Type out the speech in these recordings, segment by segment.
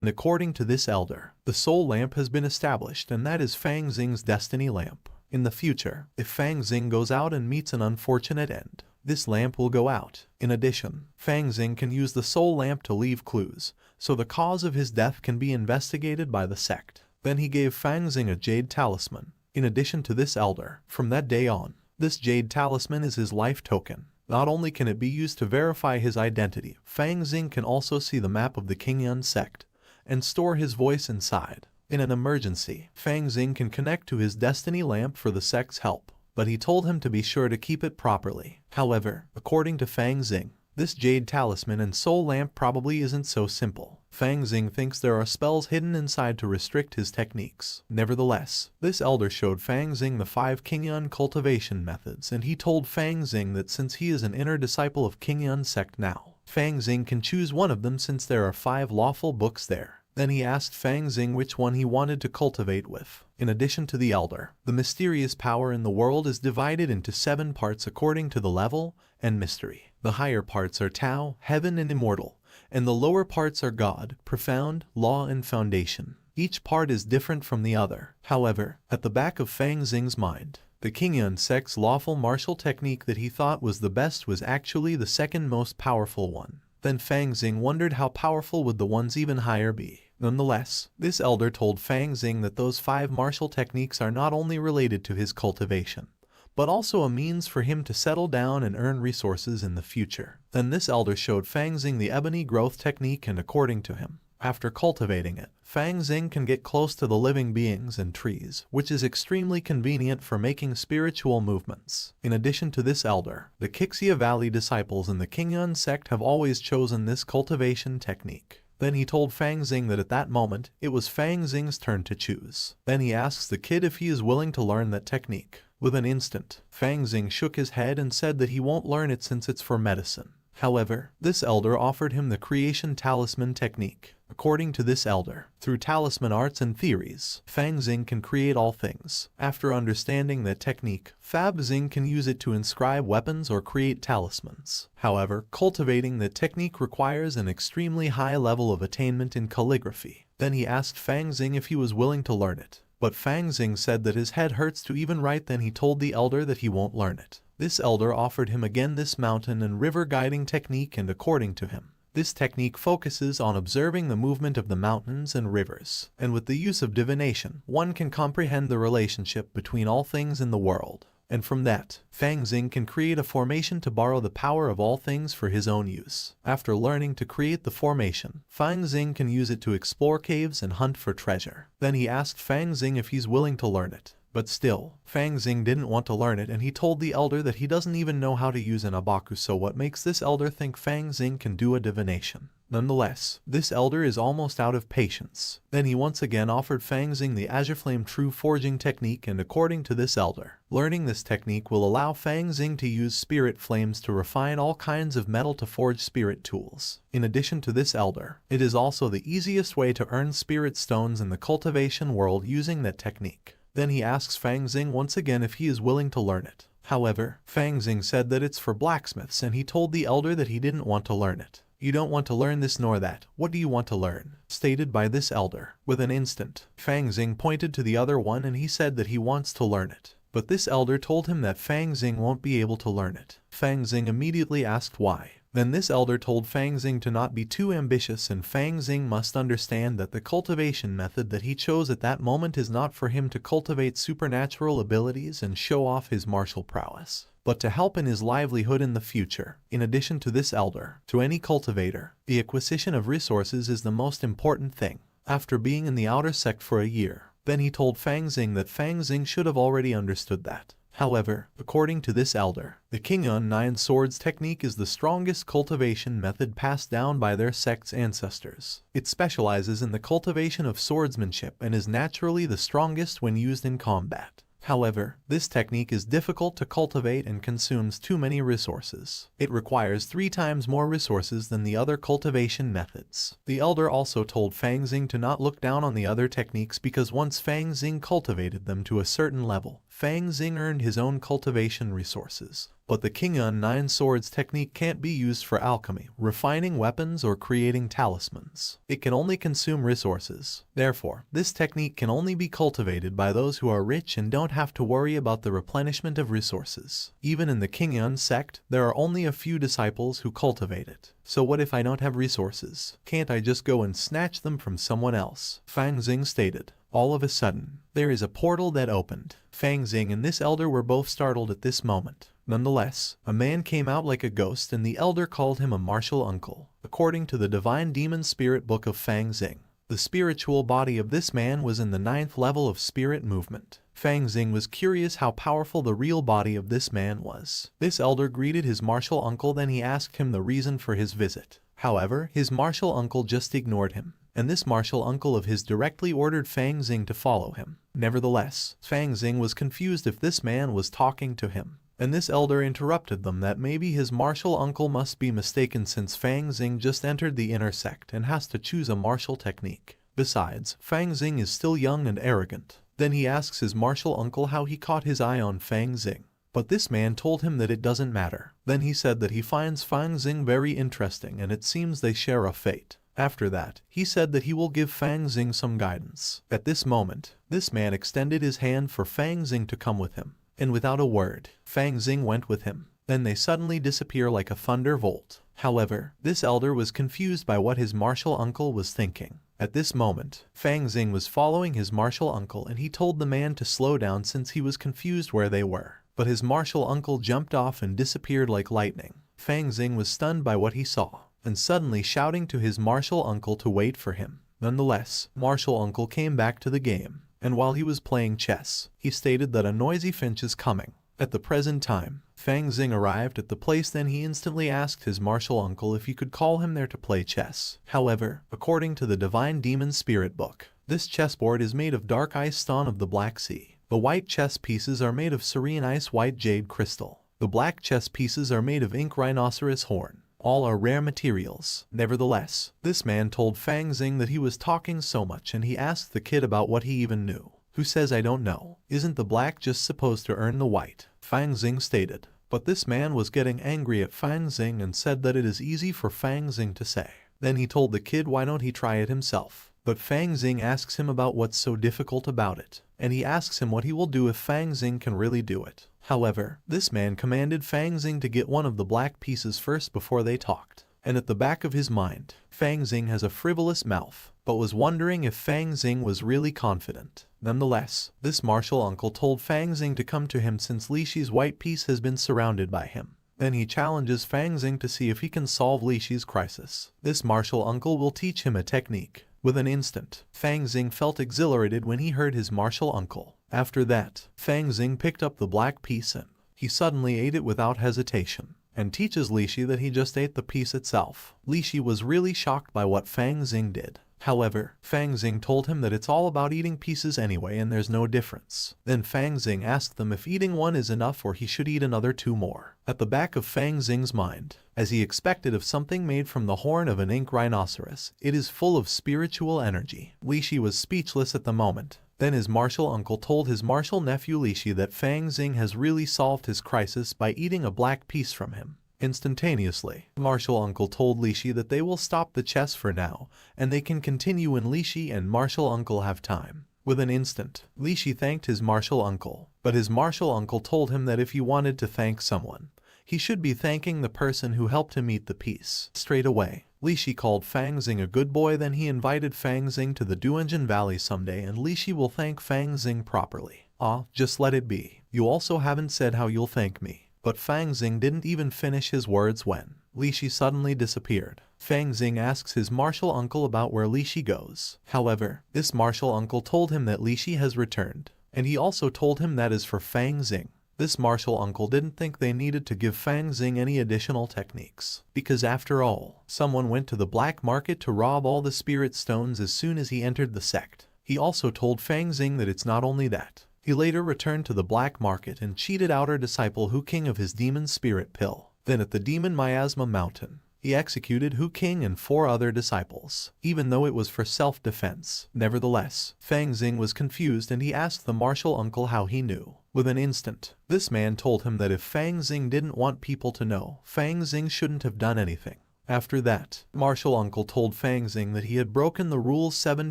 And according to this elder, the soul lamp has been established, and that is Fang Xing's destiny lamp. In the future, if Fang Xing goes out and meets an unfortunate end, this lamp will go out. In addition, Fang Xing can use the soul lamp to leave clues, so the cause of his death can be investigated by the sect. Then he gave Fang Xing a jade talisman. In addition to this elder, from that day on, this jade talisman is his life token. Not only can it be used to verify his identity, Fang Xing can also see the map of the Qingyun sect and store his voice inside. In an emergency, Fang Xing can connect to his destiny lamp for the sect's help, but he told him to be sure to keep it properly. However, according to Fang Xing, this jade talisman and soul lamp probably isn't so simple. Fang Xing thinks there are spells hidden inside to restrict his techniques. Nevertheless, this elder showed Fang Xing the 5 Qingyun cultivation methods, and he told Fang Xing that since he is an inner disciple of Qingyun sect now, Fang Xing can choose one of them since there are 5 lawful books there. Then he asked Fang Xing which one he wanted to cultivate with. In addition to the elder, the mysterious power in the world is divided into 7 parts according to the level and mystery. The higher parts are Tao, Heaven and Immortal, and the lower parts are God, Profound, Law and Foundation. Each part is different from the other. However, at the back of Fang Xing's mind, the Qingyun sect's lawful martial technique that he thought was the best was actually the second most powerful one. Then Fang Xing wondered how powerful would the ones even higher be. Nonetheless, this elder told Fang Xing that those 5 martial techniques are not only related to his cultivation, but also a means for him to settle down and earn resources in the future. Then this elder showed Fang Xing the ebony growth technique, and according to him, after cultivating it, Fang Xing can get close to the living beings and trees, which is extremely convenient for making spiritual movements. In addition to this elder, the Qixia Valley disciples in the Qingyun sect have always chosen this cultivation technique. Then he told Fang Xing that at that moment, it was Fang Xing's turn to choose. Then he asks the kid if he is willing to learn that technique. With an instant, Fang Xing shook his head and said that he won't learn it since it's for medicine. However, this elder offered him the creation talisman technique. According to this elder, through talisman arts and theories, Fang Xing can create all things. After understanding that technique, Fang Xing can use it to inscribe weapons or create talismans. However, cultivating the technique requires an extremely high level of attainment in calligraphy. Then he asked Fang Xing if he was willing to learn it. But Fang Xing said that his head hurts to even write. Then he told the elder that he won't learn it. This elder offered him again this mountain and river guiding technique, and according to him, this technique focuses on observing the movement of the mountains and rivers, and with the use of divination, one can comprehend the relationship between all things in the world. And from that, Fang Xing can create a formation to borrow the power of all things for his own use. After learning to create the formation, Fang Xing can use it to explore caves and hunt for treasure. Then he asked Fang Xing if he's willing to learn it. But still, Fang Xing didn't want to learn it, and he told the elder that he doesn't even know how to use an abaku. So what makes this elder think Fang Xing can do a divination? Nonetheless, this elder is almost out of patience. Then he once again offered Fang Xing the Azure Flame True Forging technique, and according to this elder, learning this technique will allow Fang Xing to use spirit flames to refine all kinds of metal to forge spirit tools. In addition to this elder, it is also the easiest way to earn spirit stones in the cultivation world using that technique. Then he asks Fang Xing once again if he is willing to learn it. However, Fang Xing said that it's for blacksmiths, and he told the elder that he didn't want to learn it. You don't want to learn this nor that. What do you want to learn? Stated by this elder. With an instant, Fang Xing pointed to the other one and he said that he wants to learn it. But this elder told him that Fang Xing won't be able to learn it. Fang Xing immediately asked why. Then this elder told Fang Xing to not be too ambitious, and Fang Xing must understand that the cultivation method that he chose at that moment is not for him to cultivate supernatural abilities and show off his martial prowess, but to help in his livelihood in the future. In addition to this elder, to any cultivator, the acquisition of resources is the most important thing. After being in the outer sect for a year, then he told Fang Xing that Fang Xing should have already understood that. However, according to this elder, the Qingyun Nine Swords technique is the strongest cultivation method passed down by their sect's ancestors. It specializes in the cultivation of swordsmanship and is naturally the strongest when used in combat. However, this technique is difficult to cultivate and consumes too many resources. It requires 3 times more resources than the other cultivation methods. The elder also told Fang Xing to not look down on the other techniques, because once Fang Xing cultivated them to a certain level, Fang Xing earned his own cultivation resources. But the Qing'an Nine Swords technique can't be used for alchemy, refining weapons, or creating talismans. It can only consume resources. Therefore, this technique can only be cultivated by those who are rich and don't have to worry about the replenishment of resources. Even in the Qing'an sect, there are only a few disciples who cultivate it. So what if I don't have resources? Can't I just go and snatch them from someone else? Fang Xing stated. All of a sudden, there is a portal that opened. Fang Xing and this elder were both startled at this moment. Nonetheless, a man came out like a ghost and the elder called him a martial uncle. According to the Divine Demon Spirit Book of Fang Xing, the spiritual body of this man was in the 9th level of spirit movement. Fang Xing was curious how powerful the real body of this man was. This elder greeted his martial uncle, then he asked him the reason for his visit. However, his martial uncle just ignored him, and this martial uncle of his directly ordered Fang Xing to follow him. Nevertheless, Fang Xing was confused if this man was talking to him, and this elder interrupted them that maybe his martial uncle must be mistaken since Fang Xing just entered the inner sect and has to choose a martial technique. Besides, Fang Xing is still young and arrogant. Then he asks his martial uncle how he caught his eye on Fang Xing. But this man told him that it doesn't matter. Then he said that he finds Fang Xing very interesting and it seems they share a fate. After that, he said that he will give Fang Xing some guidance. At this moment, this man extended his hand for Fang Xing to come with him. And without a word, Fang Xing went with him. Then they suddenly disappear like a thunderbolt. However, this elder was confused by what his martial uncle was thinking. At this moment, Fang Xing was following his martial uncle and he told the man to slow down since he was confused where they were. But his martial uncle jumped off and disappeared like lightning. Fang Xing was stunned by what he saw, and suddenly shouting to his martial uncle to wait for him. Nonetheless, martial uncle came back to the game, and while he was playing chess, he stated that a noisy finch is coming. At the present time, Fang Xing arrived at the place, then he instantly asked his martial uncle if he could call him there to play chess. However, according to the Divine Demon Spirit Book, this chessboard is made of dark ice stone of the Black Sea. The white chess pieces are made of serene ice white jade crystal. The black chess pieces are made of ink rhinoceros horn. All are rare materials. Nevertheless, this man told Fang Xing that he was talking so much and he asked the kid about what he even knew. Who says I don't know? Isn't the black just supposed to earn the white? Fang Xing stated. But this man was getting angry at Fang Xing and said that it is easy for Fang Xing to say. Then he told the kid why don't he try it himself. But Fang Xing asks him about what's so difficult about it, and he asks him what he will do if Fang Xing can really do it. However, this man commanded Fang Xing to get one of the black pieces first before they talked. And at the back of his mind, Fang Xing has a frivolous mouth, but was wondering if Fang Xing was really confident. Nonetheless, this martial uncle told Fang Xing to come to him since Li Shi's white piece has been surrounded by him. Then he challenges Fang Xing to see if he can solve Li Shi's crisis. This martial uncle will teach him a technique. With an instant, Fang Xing felt exhilarated when he heard his martial uncle. After that, Fang Xing picked up the black piece and he suddenly ate it without hesitation, and teaches Li Shi that he just ate the piece itself. Li Shi was really shocked by what Fang Xing did. However, Fang Xing told him that it's all about eating pieces anyway and there's no difference. Then Fang Xing asked them if eating one is enough or he should eat another 2 more. At the back of Fang Xing's mind, as he expected of something made from the horn of an ink rhinoceros, it is full of spiritual energy. Li Shi was speechless at the moment. Then his martial uncle told his martial nephew Li Shi that Fang Xing has really solved his crisis by eating a black piece from him. Instantaneously, martial uncle told Li Shi that they will stop the chess for now, and they can continue when Li Shi and martial uncle have time. With an instant, Li Shi thanked his martial uncle, but his martial uncle told him that if he wanted to thank someone, he should be thanking the person who helped him eat the piece. Straight away, Li Shi called Fang Xing a good boy, then he invited Fang Xing to the Duanjin Valley someday and Li Shi will thank Fang Xing properly. Ah, just let it be. You also haven't said how you'll thank me. But Fang Xing didn't even finish his words when Li Shi suddenly disappeared. Fang Xing asks his martial uncle about where Li Shi goes. However, this martial uncle told him that Li Shi has returned, and he also told him that is for Fang Xing. This martial uncle didn't think they needed to give Fang Xing any additional techniques, because after all, someone went to the black market to rob all the spirit stones as soon as he entered the sect. He also told Fang Xing that it's not only that. He later returned to the black market and cheated out our disciple Hu King of his demon spirit pill. Then at the demon miasma mountain, he executed Hu King and 4 other disciples, even though it was for self-defense. Nevertheless, Fang Xing was confused and he asked the martial uncle how he knew. With an instant, this man told him that if Fang Xing didn't want people to know, Fang Xing shouldn't have done anything. After that, martial uncle told Fang Xing that he had broken the rules 7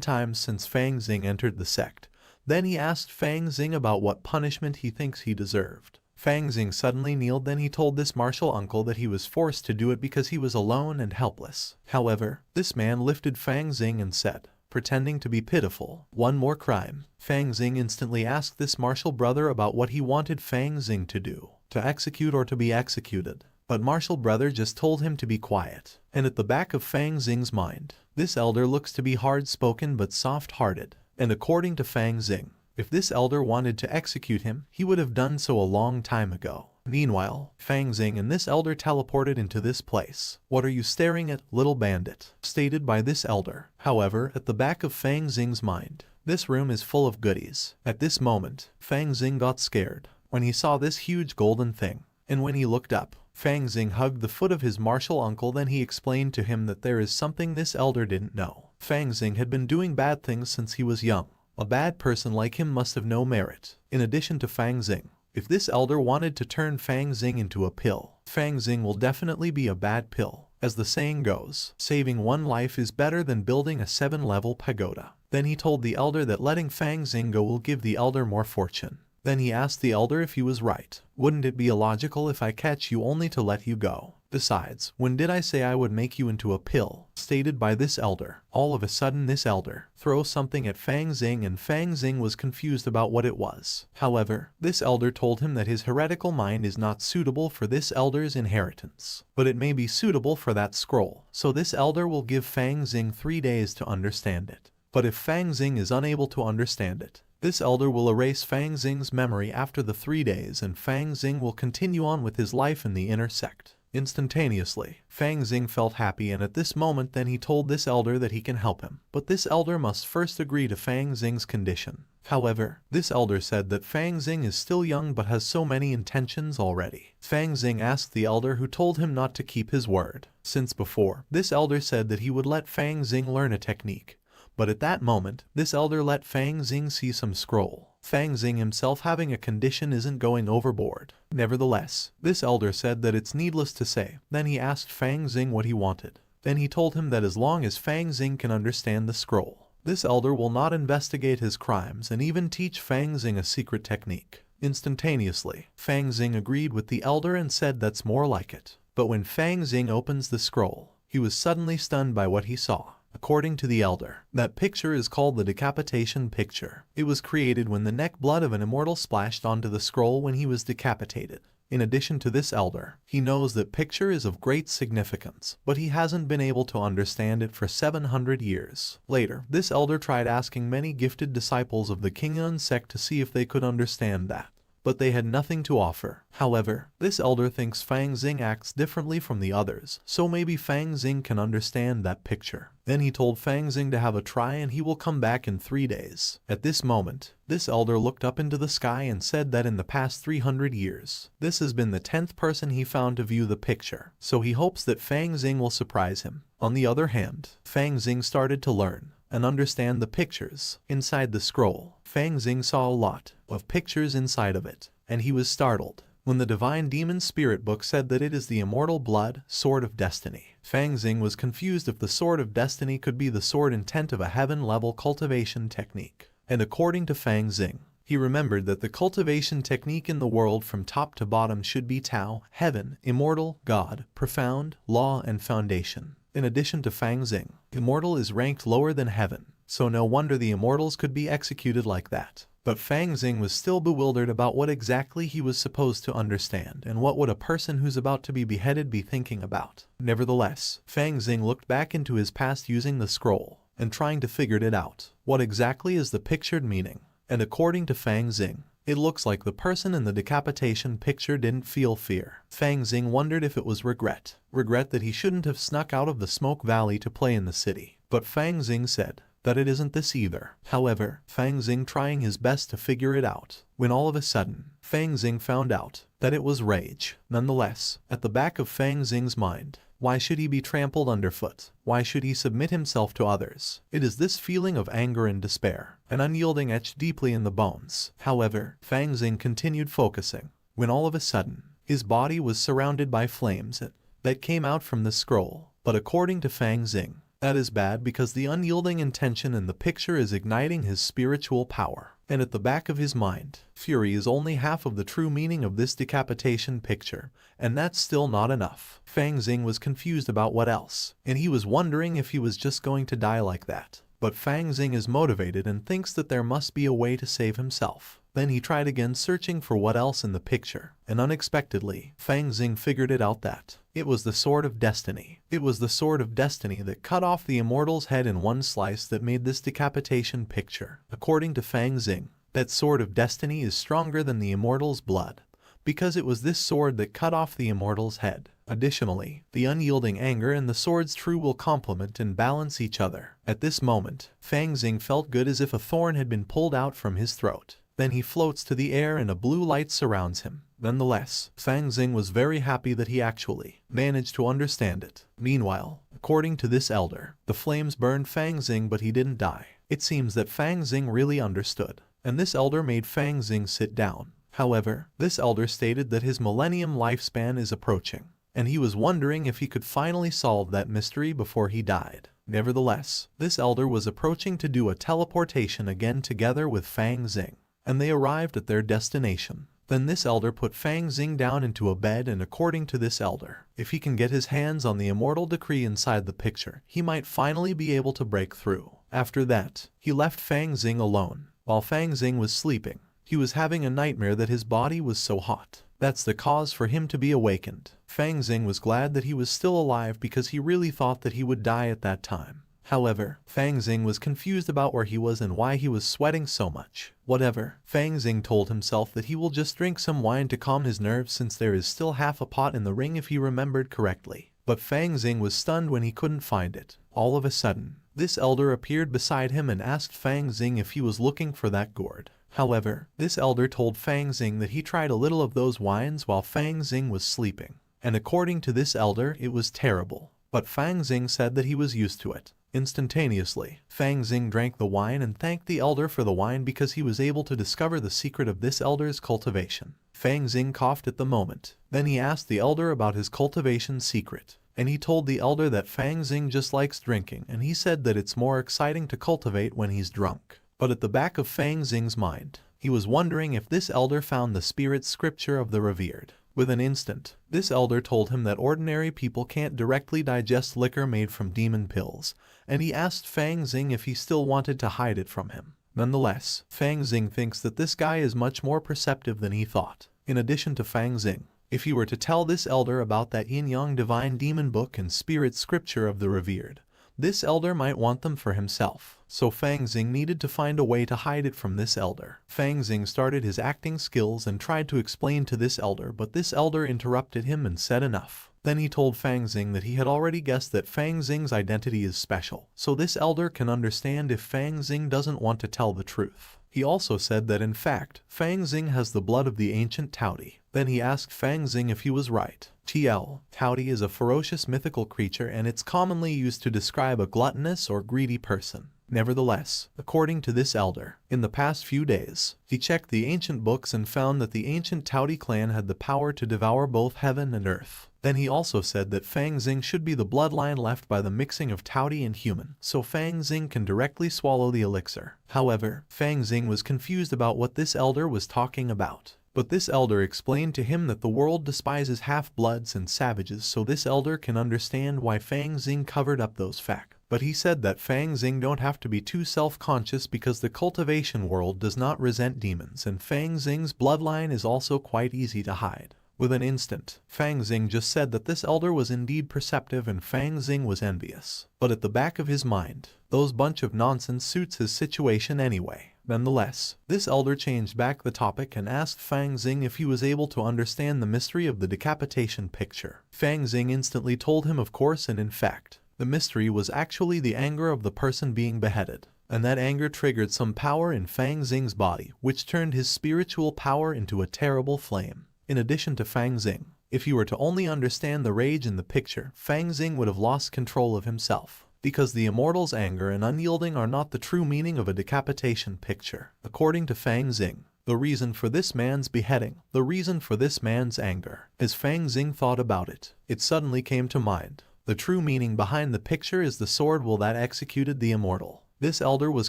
times since Fang Xing entered the sect. Then he asked Fang Xing about what punishment he thinks he deserved. Fang Xing suddenly kneeled. Then he told this martial uncle that he was forced to do it because he was alone and helpless. However, this man lifted Fang Xing and said, pretending to be pitiful, "One more crime." Fang Xing instantly asked this martial brother about what he wanted Fang Xing to do, to execute or to be executed. But martial brother just told him to be quiet. And at the back of Fang Xing's mind, this elder looks to be hard-spoken but soft-hearted. And according to Fang Xing, if this elder wanted to execute him, he would have done so a long time ago. Meanwhile, Fang Xing and this elder teleported into this place. "What are you staring at, little bandit?" stated by this elder. However, at the back of Fang Xing's mind, this room is full of goodies. At this moment, Fang Xing got scared when he saw this huge golden thing. And when he looked up, Fang Xing hugged the foot of his martial uncle. Then he explained to him that there is something this elder didn't know. Fang Xing had been doing bad things since he was young. A bad person like him must have no merit. In addition to Fang Xing, if this elder wanted to turn Fang Xing into a pill, Fang Xing will definitely be a bad pill. As the saying goes, saving one life is better than building a 7-level pagoda. Then he told the elder that letting Fang Xing go will give the elder more fortune. Then he asked the elder if he was right. "Wouldn't it be illogical if I catch you only to let you go? Besides, when did I say I would make you into a pill?" stated by this elder. All of a sudden this elder throws something at Fang Xing and Fang Xing was confused about what it was. However, this elder told him that his heretical mind is not suitable for this elder's inheritance, but it may be suitable for that scroll. So this elder will give Fang Xing 3 days to understand it. But if Fang Xing is unable to understand it, this elder will erase Fang Xing's memory after the 3 days and Fang Xing will continue on with his life in the inner sect. Instantaneously, Fang Xing felt happy and at this moment then he told this elder that he can help him. But this elder must first agree to Fang Xing's condition. However, this elder said that Fang Xing is still young but has so many intentions already. Fang Xing asked the elder who told him not to keep his word. Since before, this elder said that he would let Fang Xing learn a technique. But at that moment, this elder let Fang Xing see some scroll. Fang Xing himself having a condition isn't going overboard. Nevertheless, this elder said that it's needless to say. Then he asked Fang Xing what he wanted. Then he told him that as long as Fang Xing can understand the scroll, this elder will not investigate his crimes and even teach Fang Xing a secret technique. Instantaneously, Fang Xing agreed with the elder and said that's more like it. But when Fang Xing opens the scroll, he was suddenly stunned by what he saw. According to the elder, that picture is called the decapitation picture. It was created when the neck blood of an immortal splashed onto the scroll when he was decapitated. In addition to this elder, he knows that picture is of great significance, but he hasn't been able to understand it for 700 years. Later, this elder tried asking many gifted disciples of the Kingyun sect to see if they could understand that, but they had nothing to offer. However, this elder thinks Fang Xing acts differently from the others, so maybe Fang Xing can understand that picture. Then he told Fang Xing to have a try and he will come back in 3 days. At this moment, this elder looked up into the sky and said that in the past 300 years, this has been the 10th person he found to view the picture, so he hopes that Fang Xing will surprise him. On the other hand, Fang Xing started to learn and understand the pictures inside the scroll. Fang Xing saw a lot of pictures inside of it, and he was startled when the divine demon spirit book said that it is the immortal blood sword of destiny. Fang Xing was confused if the sword of destiny could be the sword intent of a heaven-level cultivation technique. And according to Fang Xing, he remembered that the cultivation technique in the world from top to bottom should be Tao, heaven, immortal, God, profound, law, and foundation. In addition to Fang Xing, immortal is ranked lower than heaven, so no wonder the immortals could be executed like that. But Fang Xing was still bewildered about what exactly he was supposed to understand and what would a person who's about to be beheaded be thinking about. Nevertheless, Fang Xing looked back into his past using the scroll and trying to figure it out. What exactly is the pictured meaning? And according to Fang Xing, it looks like the person in the decapitation picture didn't feel fear. Fang Xing wondered if it was regret. Regret that he shouldn't have snuck out of the smoke valley to play in the city. But Fang Xing said that it isn't this either. However, Fang Xing trying his best to figure it out, when all of a sudden, Fang Xing found out that it was rage. Nonetheless, at the back of Fang Xing's mind, Why should he be trampled underfoot? Why should he submit himself to others? It is this feeling of anger and despair, an unyielding etched deeply in the bones. However, Fang Xing continued focusing, when all of a sudden, his body was surrounded by flames that came out from the scroll. But according to Fang Xing, that is bad because the unyielding intention in the picture is igniting his spiritual power. And at the back of his mind, fury is only half of the true meaning of this decapitation picture, and that's still not enough. Fang Xing was confused about what else, and he was wondering if he was just going to die like that. But Fang Xing is motivated and thinks that there must be a way to save himself. Then he tried again searching for what else in the picture, and unexpectedly, Fang Xing figured it out that it was the Sword of Destiny. It was the Sword of Destiny that cut off the Immortal's head in one slice that made this decapitation picture. According to Fang Xing, that Sword of Destiny is stronger than the Immortal's blood, because it was this sword that cut off the Immortal's head. Additionally, the unyielding anger and the sword's true will complement and balance each other. At this moment, Fang Xing felt good as if a thorn had been pulled out from his throat. Then he floats to the air and a blue light surrounds him. Nonetheless, Fang Xing was very happy that he actually managed to understand it. Meanwhile, according to this elder, the flames burned Fang Xing but he didn't die. It seems that Fang Xing really understood, and this elder made Fang Xing sit down. However, this elder stated that his millennium lifespan is approaching, and he was wondering if he could finally solve that mystery before he died. Nevertheless, this elder was approaching to do a teleportation again together with Fang Xing, and they arrived at their destination. Then this elder put Fang Xing down into a bed, and according to this elder, if he can get his hands on the immortal decree inside the picture, he might finally be able to break through. After that, he left Fang Xing alone. While Fang Xing was sleeping, he was having a nightmare that his body was so hot. That's the cause for him to be awakened. Fang Xing was glad that he was still alive because he really thought that he would die at that time. However, Fang Xing was confused about where he was and why he was sweating so much. Whatever, Fang Xing told himself that he will just drink some wine to calm his nerves since there is still half a pot in the ring if he remembered correctly. But Fang Xing was stunned when he couldn't find it. All of a sudden, this elder appeared beside him and asked Fang Xing if he was looking for that gourd. However, this elder told Fang Xing that he tried a little of those wines while Fang Xing was sleeping, and according to this elder, it was terrible. But Fang Xing said that he was used to it. Instantaneously, Fang Xing drank the wine and thanked the elder for the wine because he was able to discover the secret of this elder's cultivation. Fang Xing coughed at the moment. Then he asked the elder about his cultivation secret, and he told the elder that Fang Xing just likes drinking, and he said that it's more exciting to cultivate when he's drunk. But at the back of Fang Xing's mind, he was wondering if this elder found the spirit scripture of the revered. With an instant, this elder told him that ordinary people can't directly digest liquor made from demon pills, and he asked Fang Xing if he still wanted to hide it from him. Nonetheless, Fang Xing thinks that this guy is much more perceptive than he thought. In addition to Fang Xing, if he were to tell this elder about that yin-yang divine demon book and spirit scripture of the revered, this elder might want them for himself. So Fang Xing needed to find a way to hide it from this elder. Fang Xing started his acting skills and tried to explain to this elder, but this elder interrupted him and said enough. Then he told Fang Xing that he had already guessed that Fang Xing's identity is special, so this elder can understand if Fang Xing doesn't want to tell the truth. He also said that in fact, Fang Xing has the blood of the ancient Taoism. Then he asked Fang Xing if he was right. Taoism is a ferocious mythical creature and it's commonly used to describe a gluttonous or greedy person. Nevertheless, according to this elder, in the past few days, he checked the ancient books and found that the ancient Taoism clan had the power to devour both heaven and earth. Then he also said that Fang Xing should be the bloodline left by the mixing of Taoism and human, so Fang Xing can directly swallow the elixir. However, Fang Xing was confused about what this elder was talking about. But this elder explained to him that the world despises half-bloods and savages, so this elder can understand why Fang Xing covered up those facts. But he said that Fang Xing don't have to be too self-conscious because the cultivation world does not resent demons and Fang Xing's bloodline is also quite easy to hide. With an instant, Fang Xing just said that this elder was indeed perceptive and Fang Xing was envious. But at the back of his mind, those bunch of nonsense suits his situation anyway. Nonetheless, this elder changed back the topic and asked Fang Xing if he was able to understand the mystery of the decapitation picture. Fang Xing instantly told him of course, and in fact, the mystery was actually the anger of the person being beheaded. And that anger triggered some power in Fang Xing's body, which turned his spiritual power into a terrible flame. In addition to Fang Xing, If you were to only understand the rage in the picture, Fang Xing would have lost control of himself. Because the Immortals' anger and unyielding are not the true meaning of a decapitation picture. According to Fang Xing, the reason for this man's beheading, the reason for this man's anger, as Fang Xing thought about it, it suddenly came to mind. The true meaning behind the picture is the sword will that executed the immortal. This elder was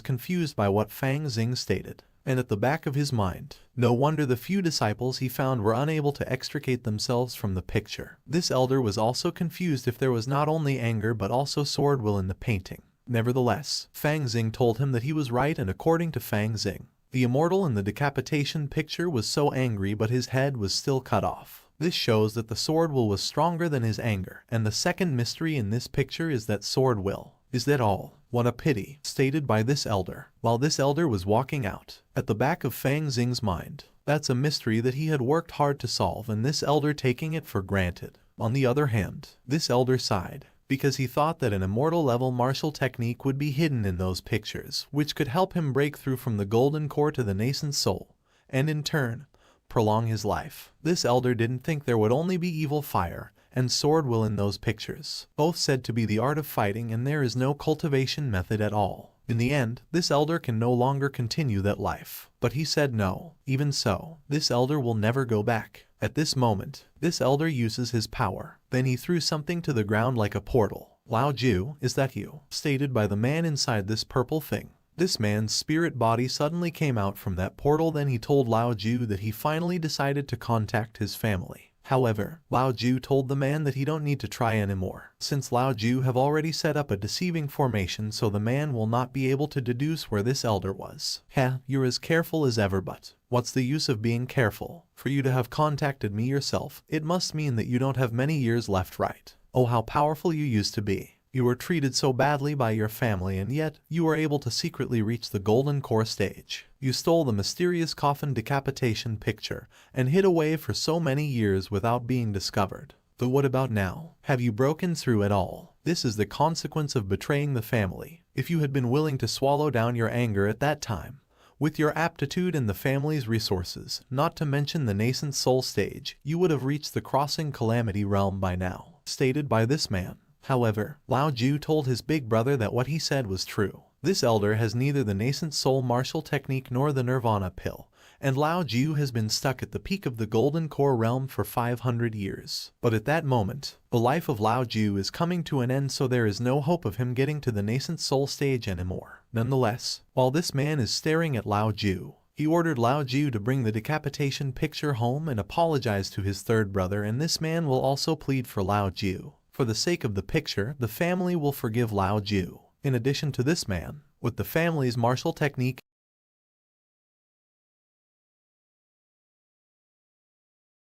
confused by what Fang Xing stated, and at the back of his mind, no wonder the few disciples he found were unable to extricate themselves from the picture. This elder was also confused if there was not only anger but also sword will in the painting. Nevertheless, Fang Xing told him that he was right, and according to Fang Xing, the immortal in the decapitation picture was so angry but his head was still cut off. This shows that the sword will was stronger than his anger, and the second mystery in this picture is that sword will. Is that all? What a pity, stated by this elder, while this elder was walking out. At the back of Fang Xing's mind, that's a mystery that he had worked hard to solve, and this elder taking it for granted. On the other hand, this elder sighed, because he thought that an immortal level martial technique would be hidden in those pictures, which could help him break through from the golden core to the nascent soul, and in turn, prolong his life. This elder didn't think there would only be evil fire and sword will in those pictures, both said to be the art of fighting, and there is no cultivation method at all. In the end, this elder can no longer continue that life. But he said no. Even so, this elder will never go back. At this moment, this elder uses his power. Then he threw something to the ground like a portal. Lao Ju, is that you? Stated by the man inside this purple thing. This man's spirit body suddenly came out from that portal. Then he told Lao Ju that he finally decided to contact his family. However, Lao Ju told the man that he don't need to try anymore, since Lao Ju have already set up a deceiving formation, so the man will not be able to deduce where this elder was. Heh, you're as careful as ever, but what's the use of being careful? For you to have contacted me yourself, it must mean that you don't have many years left, right? Oh, how powerful you used to be. You were treated so badly by your family, and yet you were able to secretly reach the golden core stage. You stole the mysterious coffin decapitation picture and hid away for so many years without being discovered. But what about now? Have you broken through at all? This is the consequence of betraying the family. If you had been willing to swallow down your anger at that time, with your aptitude and the family's resources, not to mention the nascent soul stage, you would have reached the crossing calamity realm by now, stated by this man. However, Lao Ju told his big brother that what he said was true. This elder has neither the nascent soul martial technique nor the nirvana pill, and Lao Ju has been stuck at the peak of the golden core realm for 500 years. But at that moment, the life of Lao Ju is coming to an end, so there is no hope of him getting to the nascent soul stage anymore. Nonetheless, while this man is staring at Lao Ju, he ordered Lao Ju to bring the decapitation picture home and apologize to his third brother, and this man will also plead for Lao Ju. For the sake of the picture, the family will forgive Lao Ju. In addition to this man, with the family's martial technique